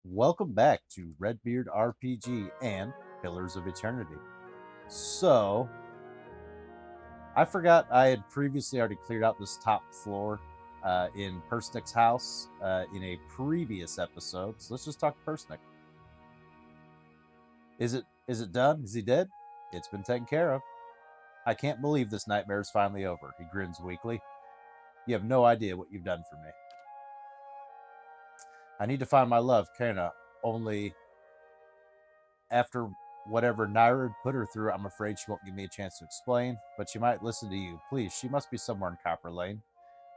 Welcome back to Redbeard RPG and Pillars of Eternity. So, I forgot I had previously already cleared out this top floor in Persnick's house in a previous episode. So let's just talk to Persnick. Is it done? Is he dead? It's been taken care of. I can't believe this nightmare is finally over. He grins weakly. You have no idea what you've done for me. I need to find my love, Kana. Only after whatever Naira put her through, I'm afraid she won't give me a chance to explain, but she might listen to you. Please, she must be somewhere in Copper Lane.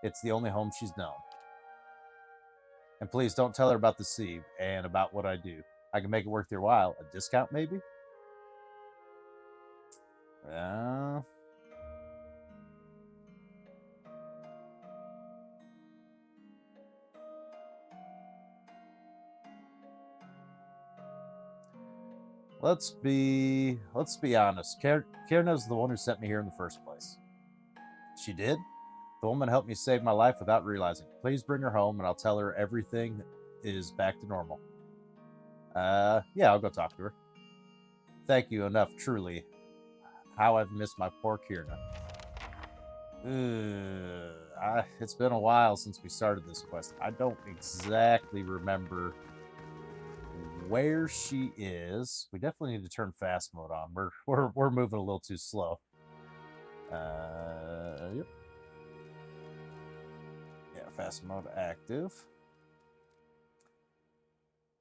It's the only home she's known. And please don't tell her about the sea and about what I do. I can make it worth your while. A discount, maybe? Uh, let's be honest. Kierna's the one who sent me here in the first place. She did? The woman helped me save my life without realizing. Please bring her home and I'll tell her everything is back to normal. Yeah, I'll go talk to her. Thank you enough, truly. How I've missed my poor Kierna. It's been a while since we started this quest. I don't exactly remember where she is. We definitely need to turn fast mode on. We're moving a little too slow. Yep. Yeah, fast mode active.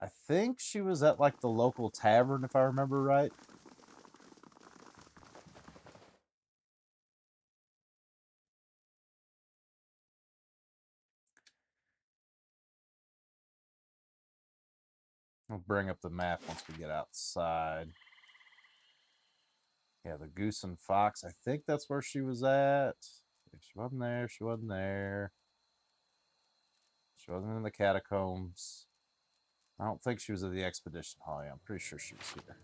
I think she was at like the local tavern, if I remember right. I'll bring up the map once we get outside. Yeah, the Goose and Fox. I think that's where she was at. She wasn't there. She wasn't there. She wasn't in the catacombs. I don't think she was at the expedition hall. Yeah, I'm pretty sure she was here.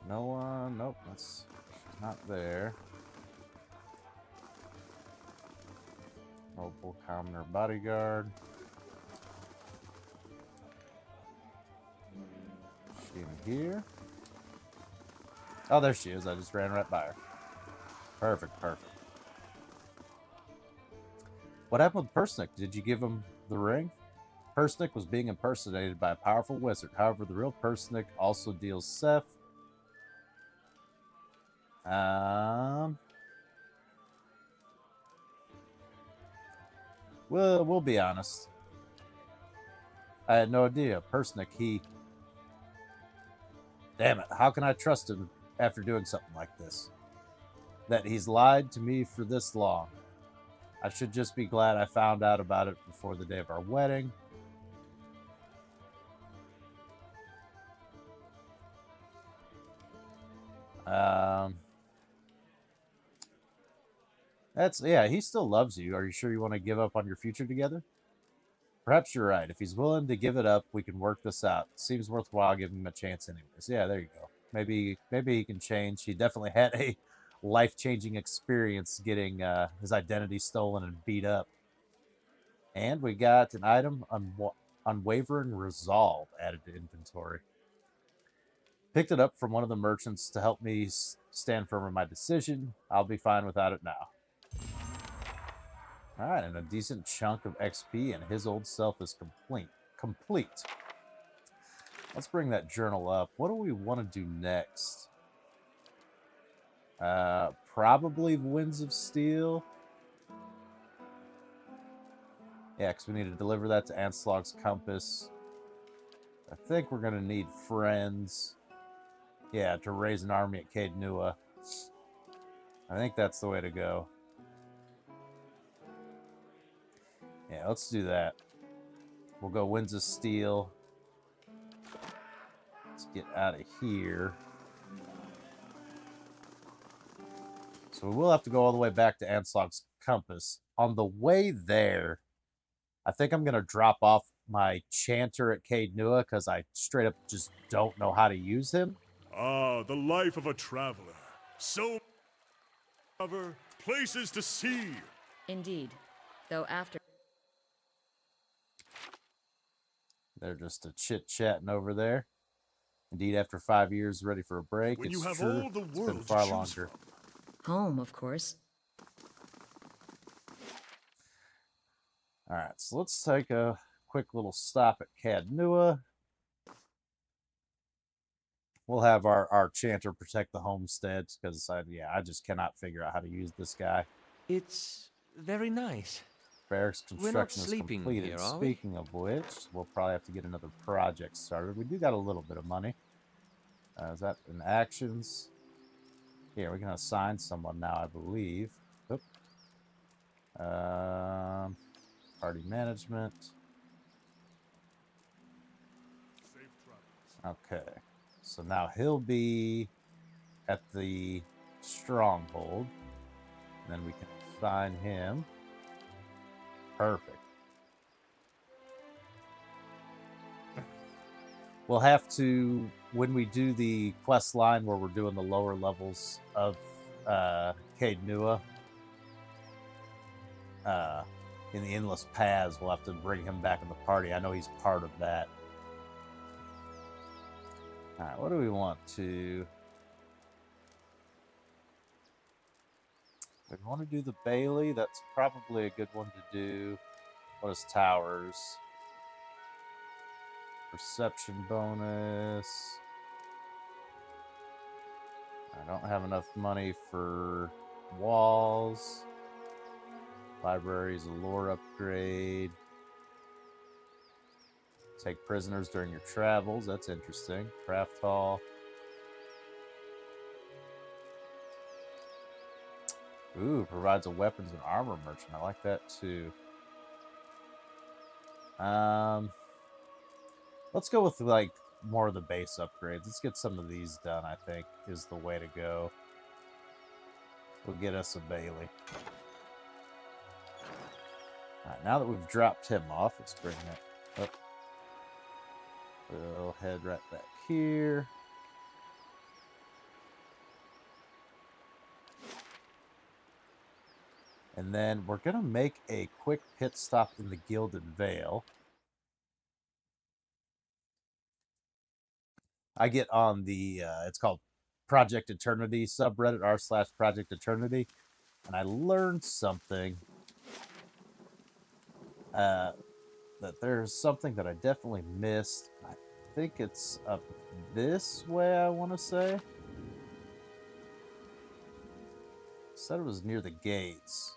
No one. Nope, she's not there. Noble commoner bodyguard. She in here? Oh, there she is. I just ran right by her. Perfect, perfect. What happened with Persnick? Did you give him the ring? Persnick was being impersonated by a powerful wizard. However, the real Persnick also deals Seth. Well, we'll be honest. I had no idea. Persnick, he. Damn it. How can I trust him after doing something like this? That he's lied to me for this long. I should just be glad I found out about it before the day of our wedding. Um, yeah, he still loves you. Are you sure you want to give up on your future together? Perhaps you're right. If he's willing to give it up, we can work this out. Seems worthwhile giving him a chance anyways. Yeah, there you go. Maybe he can change. He definitely had a life-changing experience getting his identity stolen and beat up. And we got an item, unwavering resolve, added to inventory. Picked it up from one of the merchants to help me stand firm in my decision. I'll be fine without it now. All right, and a decent chunk of XP, and his old self is complete. Complete. Let's bring that journal up. What do we want to do next? Probably Winds of Steel. Yeah, because we need to deliver that to Anslog's Compass. I think we're going to need friends. Yeah, to raise an army at Caed Nua. I think that's the way to go. Yeah, let's do that. We'll go Winds of Steel. Let's get out of here. So we will have to go all the way back to Anslog's compass. On the way there, I think I'm going to drop off my chanter at Cade Nua because I straight up just don't know how to use him. Ah, the life of a traveler. So cover, places to see. Indeed. Though after... They're just a chit-chatting over there. Indeed, after 5 years, ready for a break. When It's you have true. all the It's been world to far choose longer. from. Home, of course. All right, so let's take a quick little stop at Cadnua. We'll have our chanter protect the homestead because I just cannot figure out how to use this guy. It's very nice. Barracks We're not construction is sleeping completed. here, are we? Speaking of which, we'll probably have to get another project started. We do got a little bit of money. Is that in actions? Here, we can assign someone now, I believe. Oop. Party management. Safe travels. Okay. So now he'll be at the stronghold. And then we can assign him. Perfect. We'll have to, when we do the quest line where we're doing the lower levels of Cade Nua, in the Endless Paths, we'll have to bring him back in the party. I know he's part of that. Alright, what do we want to... We want to do the Bailey. That's probably a good one to do. What is Towers? Perception bonus. I don't have enough money for walls. Libraries, a lore upgrade. Take prisoners during your travels. That's interesting. Craft hall. Ooh, provides a weapons and armor merchant. I like that too. Let's go with like more of the base upgrades. Let's get some of these done, I think, is the way to go. We'll get us a Bailey. Alright, now that we've dropped him off, let's bring that up. We'll head right back here. And then we're going to make a quick pit stop in the Gilded Vale. I get on the, it's called Project Eternity subreddit, r/Project Eternity. And I learned something. That there's something that I definitely missed. I think it's up this way, I want to say. Said it was near the gates.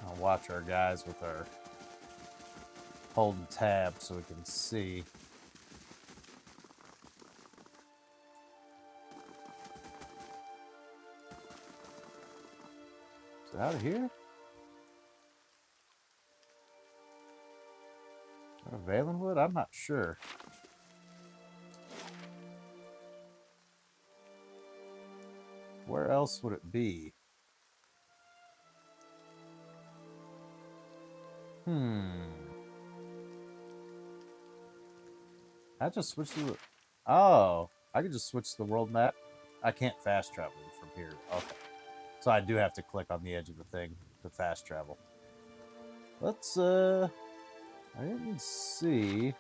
I'll watch our guys with our holding tab so we can see. Is it out of here? Or Valenwood? I'm not sure. Where else would it be? I just switched to the... Oh, I could just switch to the world map. I can't fast travel from here. Okay. So I do have to click on the edge of the thing to fast travel. Let's, I didn't see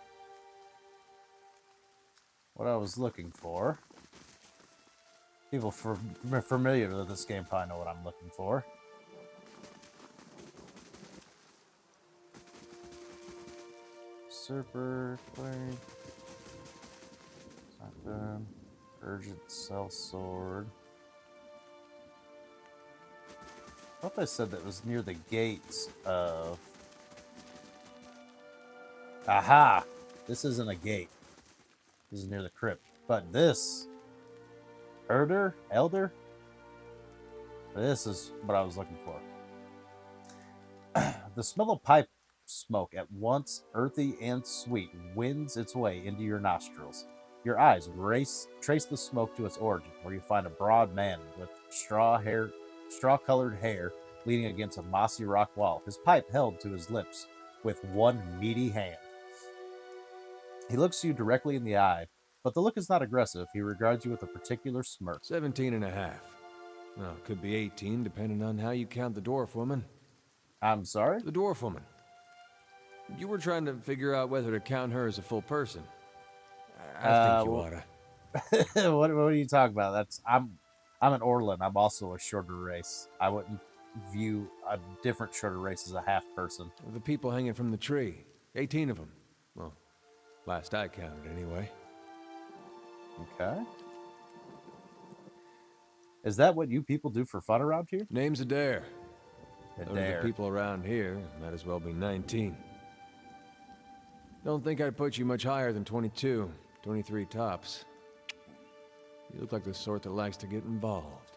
what I was looking for. People familiar with this game probably know what I'm looking for. Usurper, claim. Not done. Urgent cell sword. I thought they said that was near the gates of... Aha! This isn't a gate. This is near the crypt. But this... Elder? This is what I was looking for. The smell of pipe smoke, at once earthy and sweet, winds its way into your nostrils. Your eyes trace the smoke to its origin, where you find a broad man with straw-colored hair, leaning against a mossy rock wall, his pipe held to his lips with one meaty hand. He looks you directly in the eye, but the look is not aggressive. He regards you with a particular smirk. 17 and a half. Well, it could be 18, depending on how you count the dwarf woman. I'm sorry? The dwarf woman. You were trying to figure out whether to count her as a full person. I think you oughta. What are you talking about? I'm an Orlin. I'm also a shorter race. I wouldn't view a different shorter race as a half person. The people hanging from the tree. 18 of them. Well, last I counted, anyway. Okay. Is that what you people do for fun around here? Name's Eder. Eder. The people around here might as well be 19. Don't think I'd put you much higher than 22, 23 tops. You look like the sort that likes to get involved.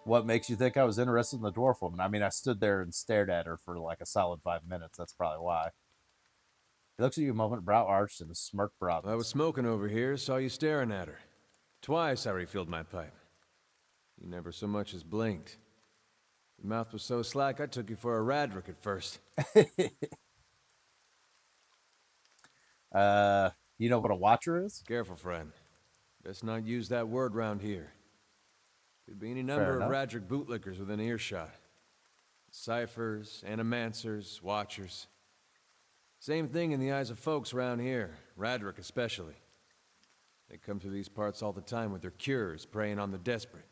What makes you think I was interested in the dwarf woman? I mean, I stood there and stared at her for like a solid 5 minutes. That's probably why. He looks at you a moment, brow arched, and a smirk broadens. I was smoking over here, saw you staring at her. Twice I refilled my pipe. You never so much as blinked. Your mouth was so slack, I took you for a Radrick at first. You know what a watcher is? Careful, friend. Best not use that word round here. Could be any number of Radrick bootlickers within earshot. Ciphers, animancers, watchers. Same thing in the eyes of folks around here, Radrick especially. They come through these parts all the time with their cures, preying on the desperate.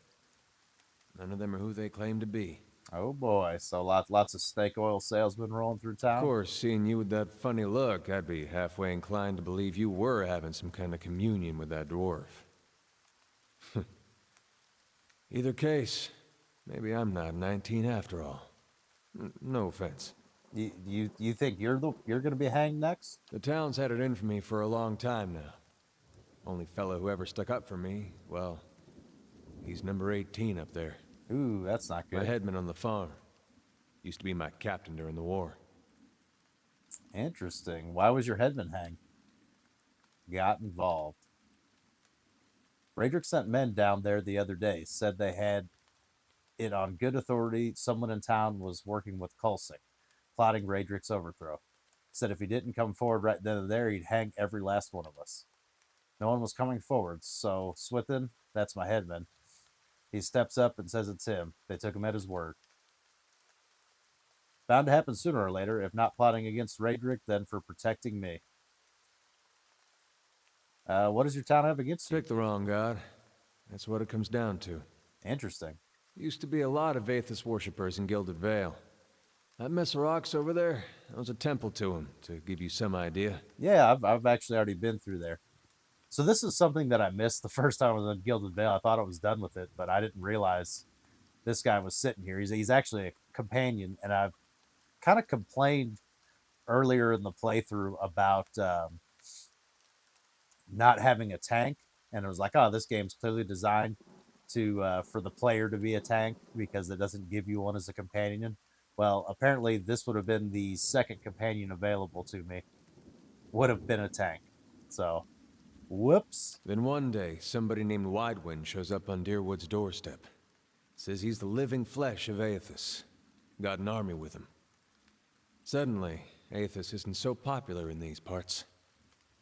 None of them are who they claim to be. Oh boy, so lots of snake oil salesmen rolling through town? Of course, seeing you with that funny look, I'd be halfway inclined to believe you were having some kind of communion with that dwarf. Either case, maybe I'm not 19 after all. No offense. You think you're gonna be hanged next? The town's had it in for me for a long time now. Only fellow who ever stuck up for me, well, he's number 18 up there. Ooh, that's not good. My headman on the farm. Used to be my captain during the war. Interesting. Why was your headman hanged? Got involved. Radrick sent men down there the other day. Said they had it on good authority someone in town was working with Kulsing, plotting Radrick's overthrow. Said if he didn't come forward right then and there, he'd hang every last one of us. No one was coming forward, so Swithin, that's my headman, he steps up and says it's him. They took him at his word. Bound to happen sooner or later, if not plotting against Radrick, then for protecting me. What does your town have against you? Pick the wrong god. That's what it comes down to. Interesting. Used to be a lot of Aethys worshippers in Gilded Vale. That mess of rocks over there, that was a temple to him, to give you some idea. Yeah, I've actually already been through there. So this is something that I missed the first time I was in Gilded Vale. I thought I was done with it, but I didn't realize this guy was sitting here. He's actually a companion, and I've kind of complained earlier in the playthrough about not having a tank, and it was like, oh, this game's clearly designed to for the player to be a tank because it doesn't give you one as a companion. Well, apparently this would have been the second companion available to me. Would have been a tank. So, whoops. Then one day, somebody named Widewind shows up on Deerwood's doorstep. Says he's the living flesh of Aethys. Got an army with him. Suddenly, Aethys isn't so popular in these parts.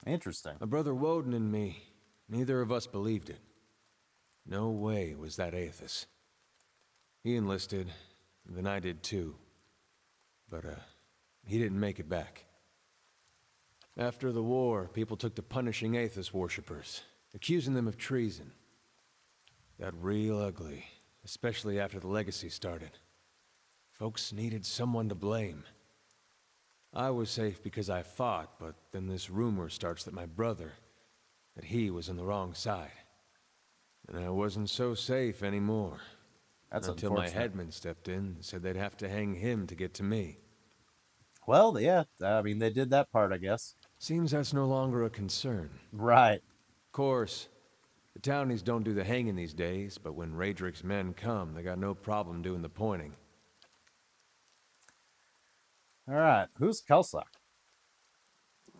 Interesting. My brother Woden and me, neither of us believed it. No way was that Aethys. He enlisted, then I did too. But, he didn't make it back. After the war, people took to punishing Aethys worshippers, accusing them of treason. Got real ugly, especially after the legacy started. Folks needed someone to blame. I was safe because I fought, but then this rumor starts that my brother, that he was on the wrong side. And I wasn't so safe anymore. That's until my unfortunate. headman stepped in and said they'd have to hang him to get to me. Well, yeah, I mean, they did that part, I guess. Seems that's no longer a concern. Right. Of course, the townies don't do the hanging these days, but when Radrick's men come, they got no problem doing the pointing. All right, who's Kelsock?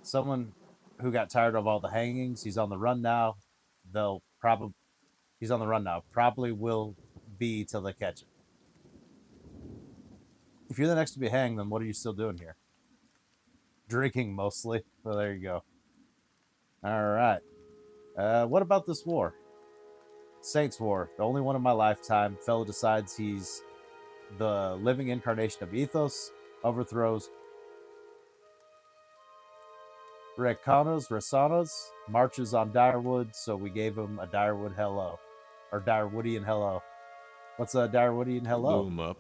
Someone who got tired of all the hangings. He's on the run now. They'll probably He's on the run now. Probably will be till they catch him. If you're the next to be hanged, then what are you still doing here? Drinking mostly. Well, there you go. All right. What about this war? Saints War, the only one in my lifetime. Fellow decides he's the living incarnation of ethos, overthrows Resanos, marches on Direwood, so we gave him a Direwood hello. Or Direwoodian hello. What's a Direwoodian hello? Blew him up.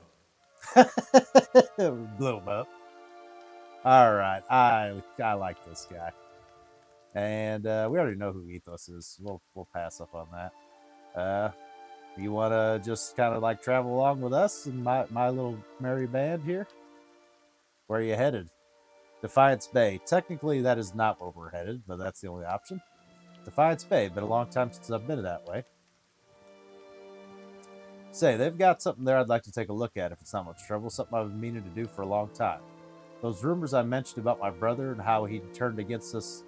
Blew him up. All right, I like this guy, and we already know who Ethos is. We'll pass up on that. You want to just kind of like travel along with us and my little merry band here? Where are you headed? Defiance Bay. Technically, that is not where we're headed, but that's the only option. Defiance Bay. Been a long time since I've been that way. Say, they've got something there I'd like to take a look at if it's not much trouble. Something I've been meaning to do for a long time. Those rumors I mentioned about my brother and how he turned against us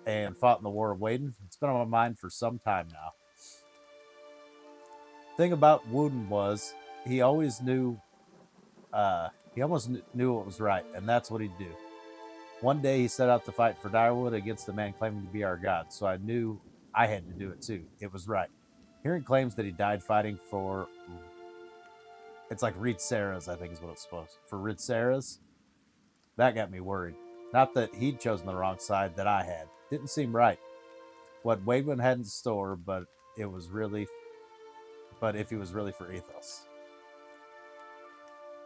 and fought in the War of Waden, it's been on my mind for some time now. Thing about Wooden was he always knew he almost knew what was right, and that's what he'd do. One day he set out to fight for Direwood against the man claiming to be our god, so I knew I had to do it too. It was right. Hearing claims that he died fighting for it's like Reasearch, I think is what it's supposed for Reasearch. That got me worried. Not that he'd chosen the wrong side that I had. Didn't seem right. What Wademan had in store, but if he was really for ethos.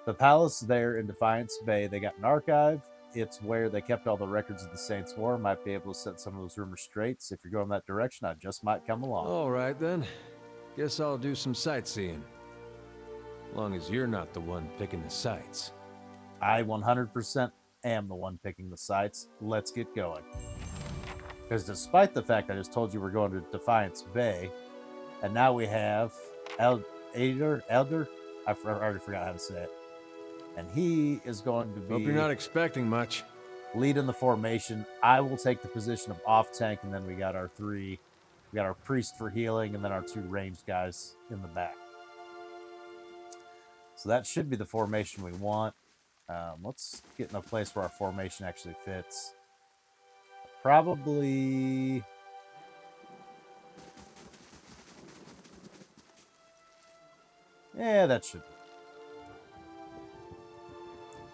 The palace there in Defiance Bay, they got an archive. It's where they kept all the records of the Saints' War. Might be able to set some of those rumors straight. So if you're going that direction, I just might come along. All right, then. Guess I'll do some sightseeing. Long as you're not the one picking the sights. I 100% am the one picking the sites. Let's get going. Because despite the fact I just told you we're going to Defiance Bay, and now we have Eder, I already forgot how to say it. And he is going to be... Hope you're not expecting much. Leading the formation. I will take the position of off tank, and then we got our three. We got our priest for healing, and then our two ranged guys in the back. So that should be the formation we want. Let's get in a place where our formation actually fits. Probably... Yeah, that should be.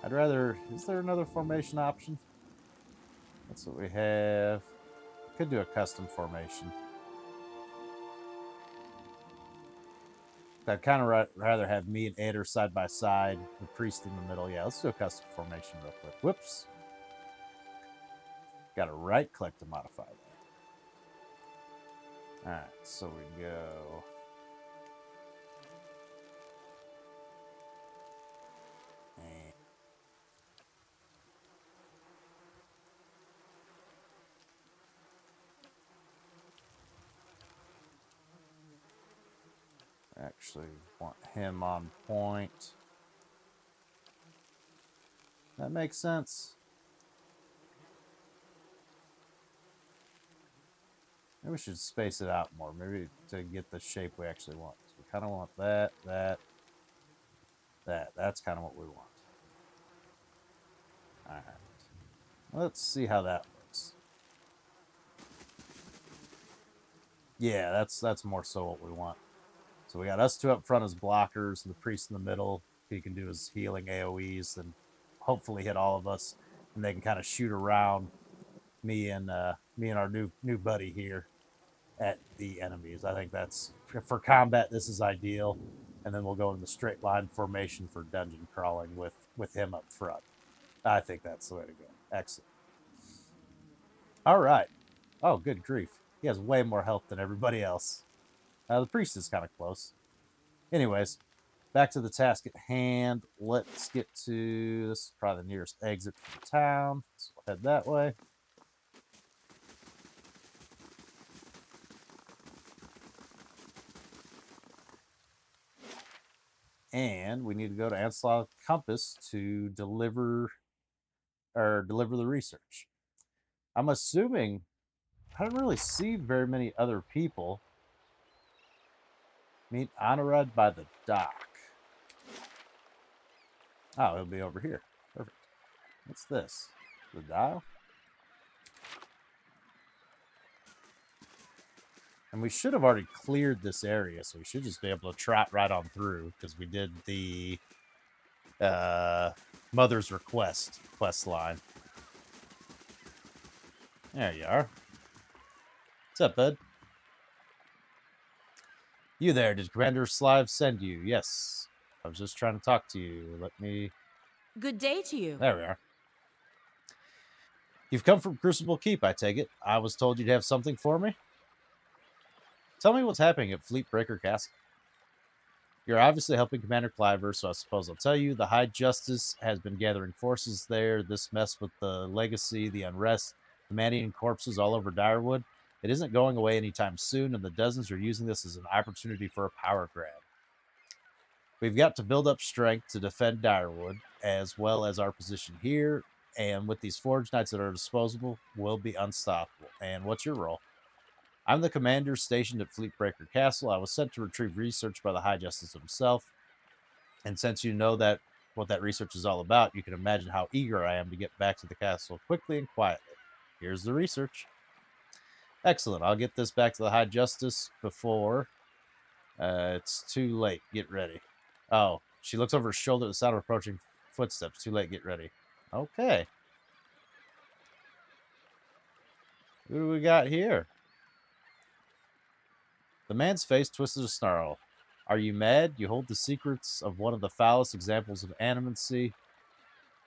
I'd rather... Is there another formation option? That's what we have. Could do a custom formation. I'd kind of rather have me and Eder side by side, the priest in the middle. Yeah, let's do a custom formation real quick. Whoops. Got to right click to modify that. Alright, so we go... Actually want him on point. That makes sense. Maybe we should space it out more. Maybe to get the shape we actually want. So we kind of want that. That's kind of what we want. Alright. Let's see how that looks. Yeah, that's more so what we want. So we got us two up front as blockers, and the priest in the middle. He can do his healing AoEs and hopefully hit all of us, and they can kind of shoot around me and our new buddy here at the enemies. I think that's for combat. This is ideal, and then we'll go in the straight line formation for dungeon crawling with him up front. I think that's the way to go. Excellent. All right. Oh, good grief! He has way more health than everybody else. The priest is kind of close. Anyways, back to the task at hand. Let's get to... This is probably the nearest exit from the town. So we'll head that way. And we need to go to Anslog Compass to deliver or deliver the research. I'm assuming I don't really see very many other people. Meet Honorad by the dock. Oh, he'll be over here. Perfect. What's this? The dial? And we should have already cleared this area, so we should just be able to trot right on through, because we did the Mother's Request quest line. There you are. What's up, bud? You there, did Commander Slive send you? Yes. I was just trying to talk to you. Let me... Good day to you. There we are. You've come from Crucible Keep, I take it. I was told you'd have something for me. Tell me what's happening at Fleetbreaker Castle. You're obviously helping Commander Cliver, so I suppose I'll tell you. The High Justice has been gathering forces there. This mess with the legacy, the unrest, the man-eating corpses all over Direwood. It isn't going away anytime soon, and the dozens are using this as an opportunity for a power grab. We've got to build up strength to defend Direwood, as well as our position here, and with these Forge Knights at our disposal, we'll be unstoppable. And what's your role? I'm the commander stationed at Fleetbreaker Castle. I was sent to retrieve research by the High Justice himself. And since you know that what that research is all about, you can imagine how eager I am to get back to the castle quickly and quietly. Here's the research. Excellent. I'll get this back to the High Justice before it's too late. Get ready. Oh, she looks over her shoulder at the sound of approaching footsteps. Too late. Get ready. Okay. Who do we got here? The man's face twisted a snarl. Are you mad? You hold the secrets of one of the foulest examples of animancy.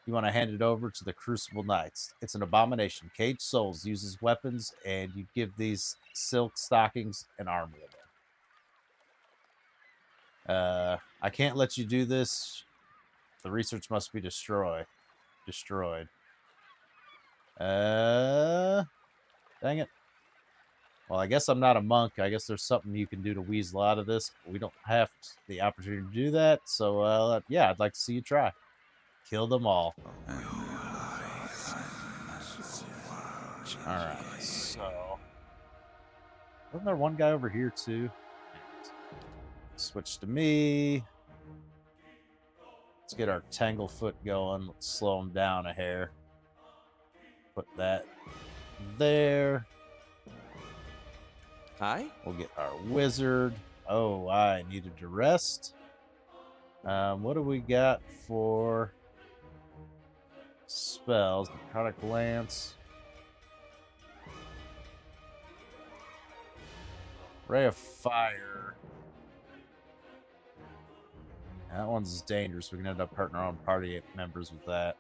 You want to hand it over to the Crucible Knights. It's an abomination. Caged Souls uses weapons, and you give these silk stockings an arm with it. I can't let you do this. The research must be destroyed. Dang it. Well, I guess I'm not a monk. I guess there's something you can do to weasel out of this. But we don't have the opportunity to do that. So, yeah, I'd like to see you try. Kill them all. Alright, so... Wasn't there one guy over here, too? Switch to me. Let's get our Tanglefoot going. Let's slow him down a hair. Put that there. Hi? We'll get our wizard. Oh, I needed to rest. What do we got for spells? Necrotic Lance. Ray of Fire. That one's dangerous. We can end up hurting our own party members with that.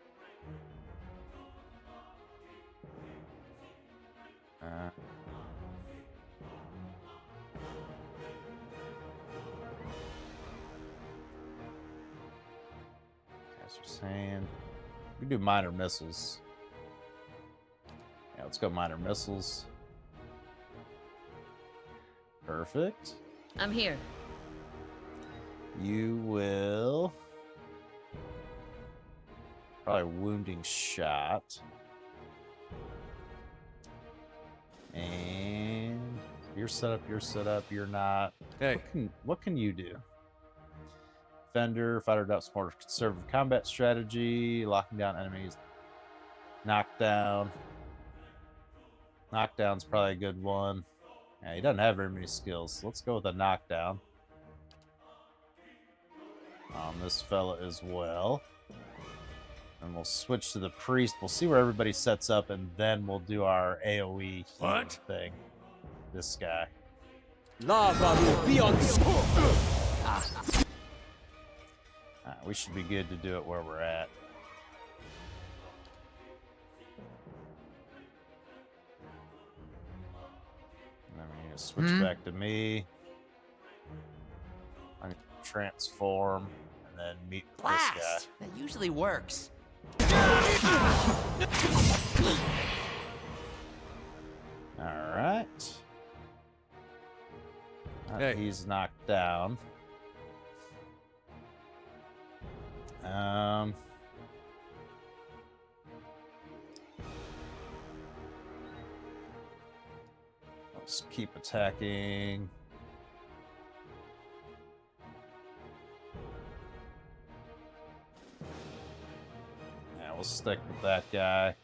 Hand. We can do minor missiles. Yeah, let's go minor missiles. Perfect. I'm here. You will probably wounding shot. And you're set up, you're not. Hey. What can you do? Defender, fighter adopts more conservative combat strategy, locking down enemies. Knockdown. Knockdown's probably a good one. Yeah, he doesn't have very many skills. Let's go with a knockdown on this fella as well. And we'll switch to the priest. We'll see where everybody sets up, and then we'll do our AoE What? thing. This guy. Lava will be on We should be good to do it where we're at. And then we need to switch back to me. I'm going to transform and then meet with this guy. blast. That usually works. Alright. Hey. He's knocked down. Just keep attacking. Yeah, we'll stick with that guy.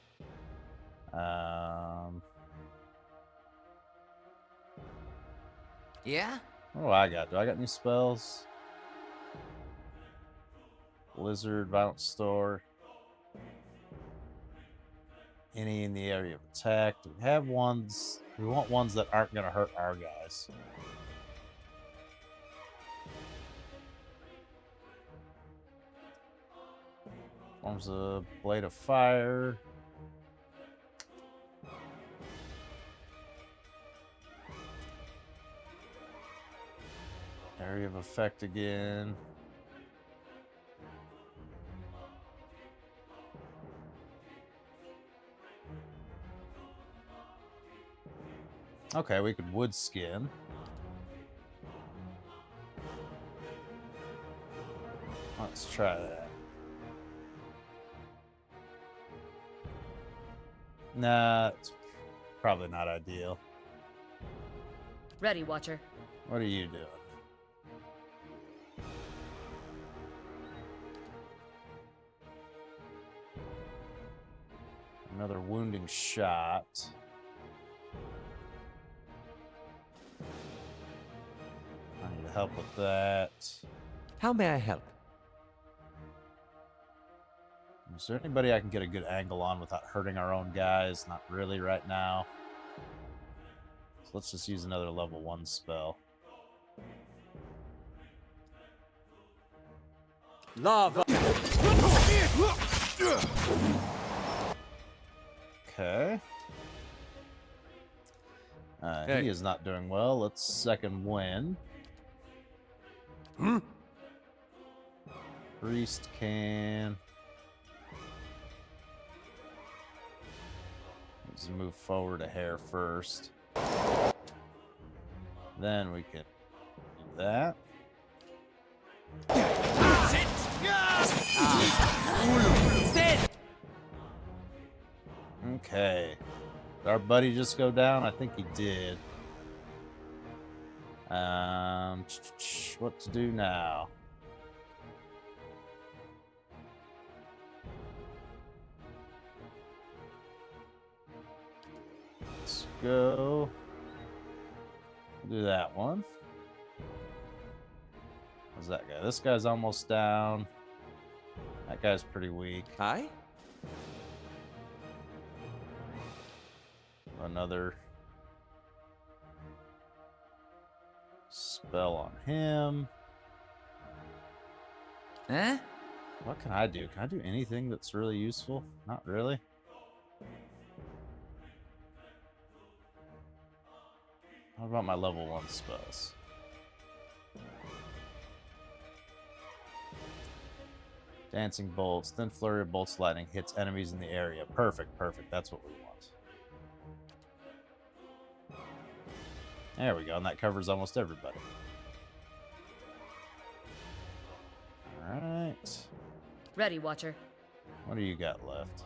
Yeah? What do I got? Do I got any spells? Blizzard, Violent Store. Any in the area of attack. Do we have ones? We want ones that aren't going to hurt our guys. Forms a blade of fire. Area of effect again. Okay, we could wood skin. Let's try that. Nah, it's probably not ideal. Ready, Watcher. What are you doing? Another wounding shot. I need help with that. How may I help? Is there anybody I can get a good angle on without hurting our own guys? Not really right now. So let's just use another level 1 spell. Lava. Okay. Hey. He is not doing well. Let's second win. Priest can... Let's move forward a hair first. Then we can do that. Okay. Did our buddy just go down? I think he did. What to do now? Let's go. Do that one. How's that guy? This guy's almost down. That guy's pretty weak. Hi? Another spell on him. Eh? What can I do? Can I do anything that's really useful? Not really. What about my level 1 spells? Dancing bolts, then flurry of bolts lightning hits enemies in the area. Perfect, perfect. That's what we want. There we go, and that covers almost everybody. Alright. Ready, Watcher. What do you got left?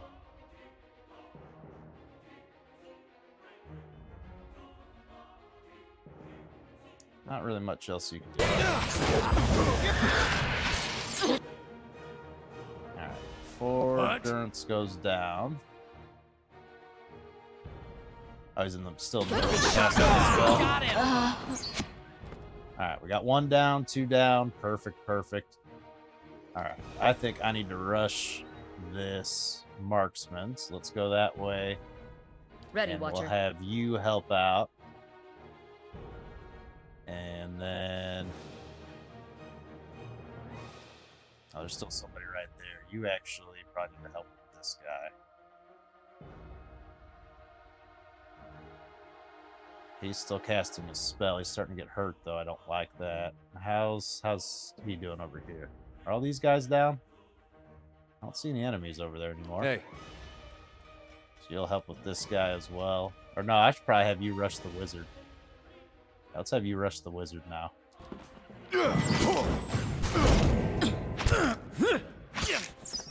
Not really much else you can do. Alright, before endurance goes down. Oh, he's in the still in the middle of the cast as well. Got him! Alright, we got 1 down, 2 down. Perfect, perfect. Alright, I think I need to rush this marksman. So let's go that way. Ready, And Watcher. we'll have you help out. And then... Oh, there's still somebody right there. You actually probably need to help with this guy. He's still casting a spell. He's starting to get hurt, though. I don't like that. How's he doing over here? Are all these guys down? I don't see any enemies over there anymore. Hey, So you'll help with this guy as well. Or no, I should probably have you rush the wizard. Let's have you rush the wizard now.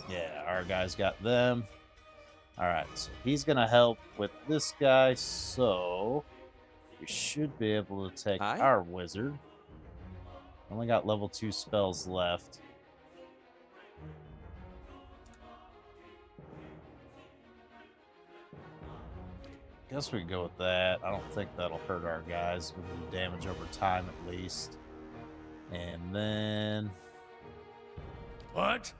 Yeah, our guys got them. Alright, so he's gonna help with this guy, so... We should be able to take Aye. our wizard. Only got level 2 spells left. Guess we can go with that. I don't think that'll hurt our guys. We can do damage over time at least. And then What?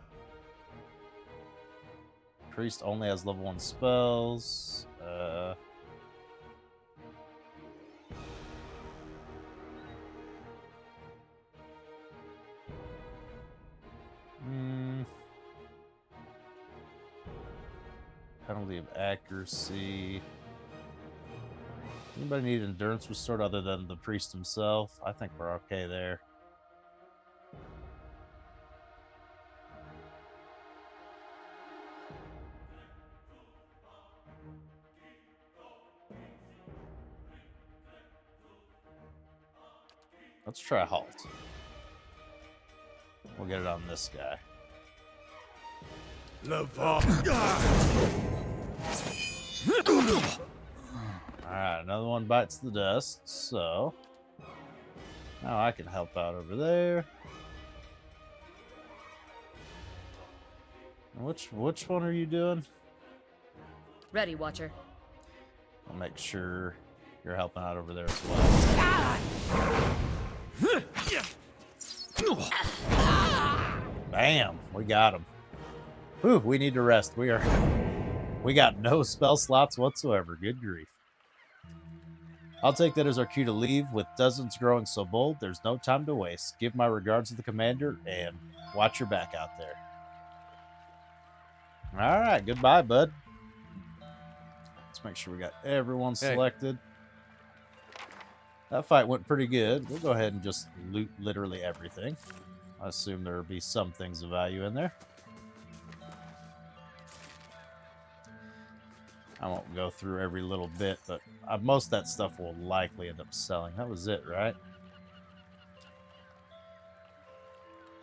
priest only has level 1 spells. Penalty of accuracy. Anybody need endurance restored other than the priest himself? I think we're okay there. Let's try halt. We'll get it on this guy. Alright, another one bites the dust, so now I can help out over there. Which one are you doing? Ready, Watcher. I'll make sure you're helping out over there as well. Bam! We got him. Whew, we need to rest. We got no spell slots whatsoever. Good grief. I'll take that as our cue to leave. With dozens growing so bold, there's no time to waste. Give my regards to the commander and watch your back out there. All right, goodbye, bud. Let's make sure we got everyone selected. That fight went pretty good. We'll go ahead and just loot literally everything. I assume there will be some things of value in there. I won't go through every little bit, but most of that stuff will likely end up selling. That was it, right?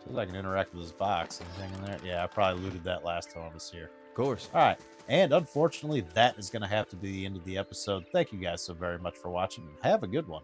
Says I can interact with this box. Anything in there? Yeah, I probably looted that last time I was here. Of course. All right. And unfortunately, that is going to have to be the end of the episode. Thank you guys so very much for watching, and have a good one.